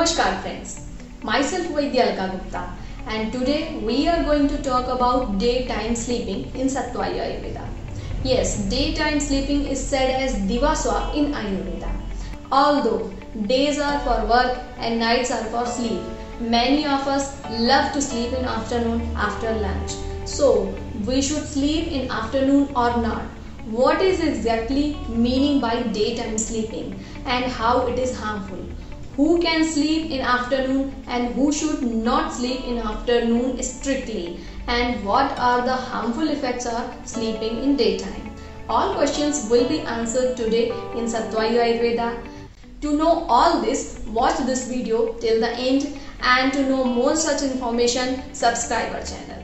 Namaskar friends, myself Vaidyalika Gupta and today we are going to talk about daytime sleeping in Sattvayu Ayurveda. Yes, daytime sleeping is said as Divaswa in Ayurveda. Although days are for work and nights are for sleep, many of us love to sleep in afternoon after lunch. So, we should sleep in afternoon or not? What is exactly meaning by daytime sleeping and how it is harmful? Who can sleep in afternoon and who should not sleep in afternoon strictly, and what are the harmful effects of sleeping in daytime? All questions will be answered today in Sattvayu Ayurveda. To know all this, watch this video till the end, and to know more such information, subscribe our channel.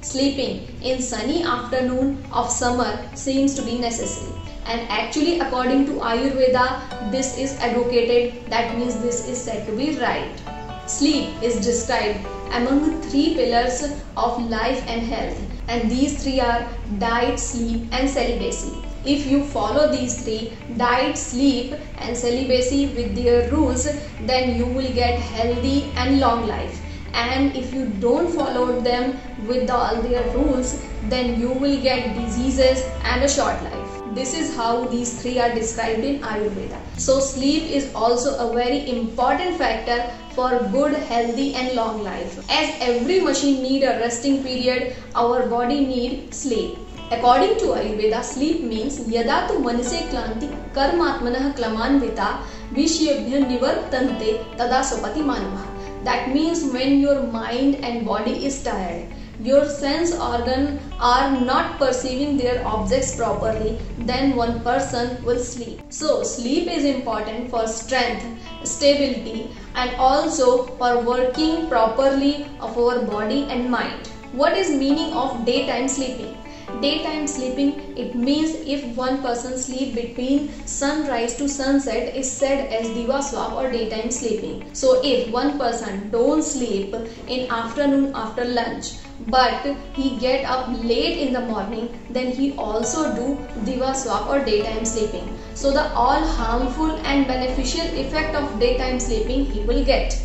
Sleeping in sunny afternoon of summer seems to be necessary, and actually according to Ayurveda this is advocated, that means this is said to be right. Sleep is described among three pillars of life and health, and these three are diet, sleep and celibacy. If you follow these three, diet, sleep and celibacy with their rules, then you will get healthy and long life. And if you don't follow them with all their rules, then you will get diseases and a short life. This is how these three are described in Ayurveda. So sleep is also a very important factor for good, healthy and long life. As every machine needs a resting period, our body needs sleep. According to Ayurveda, sleep means yada tu manase klanti karmatmanah klamanvita vishyabhya nivartante tada sopati manavah. That means when your mind and body is tired, your sense organs are not perceiving their objects properly, then one person will sleep. So sleep is important for strength, stability and also for working properly of our body and mind. What is meaning of daytime sleeping? Daytime sleeping, it means if one person sleep between sunrise to sunset is said as Divaswa or daytime sleeping. So if one person don't sleep in afternoon after lunch, but he get up late in the morning, then he also do Divaswa or daytime sleeping. So the all harmful and beneficial effect of daytime sleeping he will get.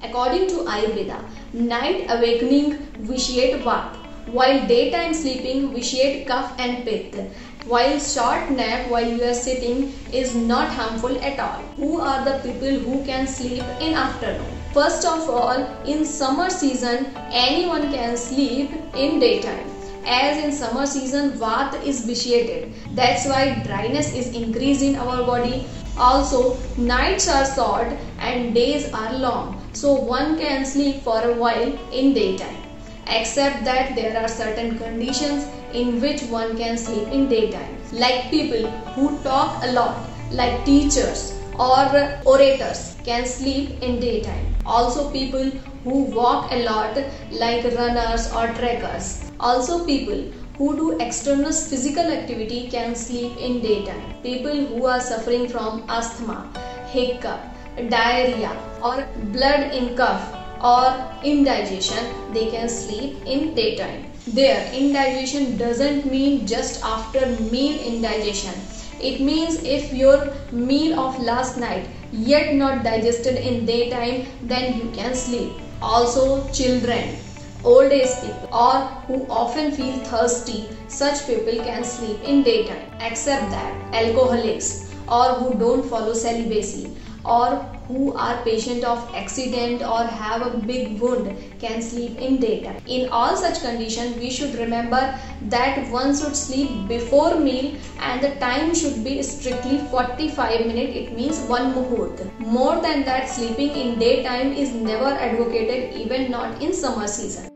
According to Ayurveda, night awakening vitiate Vata, while daytime sleeping vitiate Kapha and Pitta. While short nap while you are sitting is not harmful at all. Who are the people who can sleep in afternoon? First of all, in summer season, anyone can sleep in daytime. As in summer season, Vata is vitiated. That's why dryness is increased in our body. Also, nights are short and days are long. So one can sleep for a while in daytime. Except that there are certain conditions in which one can sleep in daytime. Like people who talk a lot, like teachers or orators, can sleep in daytime. Also people who walk a lot, like runners or trekkers. Also people who do extraneous physical activity can sleep in daytime. People who are suffering from asthma, hiccup, diarrhea or blood in cough or indigestion, they can sleep in daytime. There, indigestion doesn't mean just after meal indigestion. It means if your meal of last night yet not digested in daytime, then you can sleep. Also children, old age people or who often feel thirsty, such people can sleep in daytime. Except that alcoholics or who don't follow celibacy or who are patient of accident or have a big wound can sleep in daytime. In all such conditions, we should remember that one should sleep before meal and the time should be strictly 45 minutes, it means one muhurt. More than that, sleeping in daytime is never advocated, even not in summer season.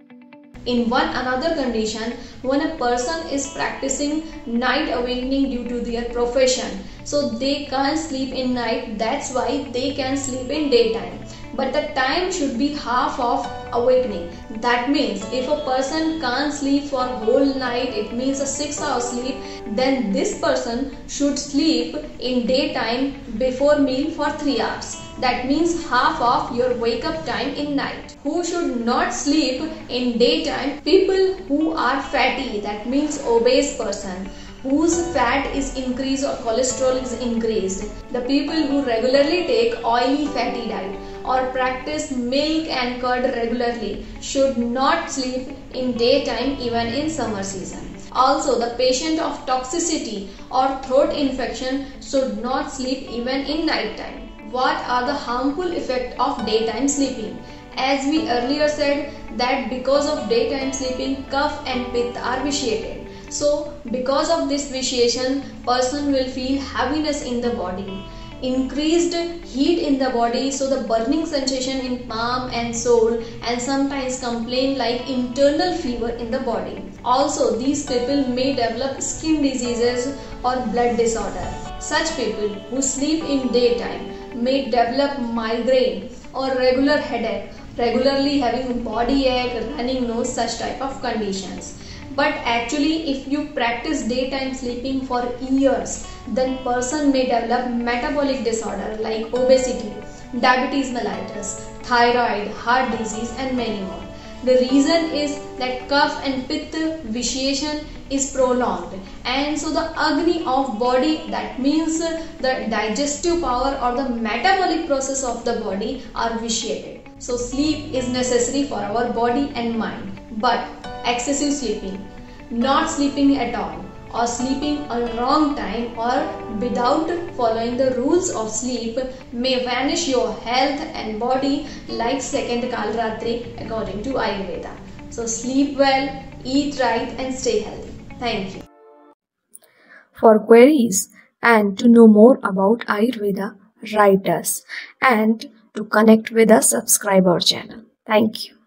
In one another condition, when a person is practicing night awakening due to their profession, so they can't sleep in night, that's why they can sleep in daytime. But the time should be half of awakening. That means if a person can't sleep for whole night, it means a 6-hour sleep, then this person should sleep in daytime before meal for 3 hours. That means half of your wake up time in night. Who should not sleep in daytime? People who are fatty, that means obese person, whose fat is increased or cholesterol is increased. The people who regularly take oily fatty diet or practice milk and curd regularly should not sleep in daytime even in summer season. Also, the patient of toxicity or throat infection should not sleep even in night time. What are the harmful effects of daytime sleeping? As we earlier said that because of daytime sleeping, cough and pitta are vitiated. So, because of this vitiation, person will feel heaviness in the body, increased heat in the body, so the burning sensation in palm and sole, and sometimes complain like internal fever in the body. Also, these people may develop skin diseases or blood disorder. Such people who sleep in daytime may develop migraine or regular headache, regularly having body ache, running nose, such type of conditions. But actually, if you practice daytime sleeping for years, then person may develop metabolic disorder like obesity, diabetes mellitus, thyroid, heart disease and many more. The reason is that cough and pitta vitiation is prolonged, and so the agni of body, that means the digestive power or the metabolic process of the body, are vitiated. So sleep is necessary for our body and mind. But excessive sleeping, not sleeping at all, or sleeping on wrong time or without following the rules of sleep may vanish your health and body like second Kalratri according to Ayurveda. So sleep well, eat right and stay healthy. Thank you. For queries and to know more about Ayurveda, write us, and to connect with us, subscribe our channel. Thank you.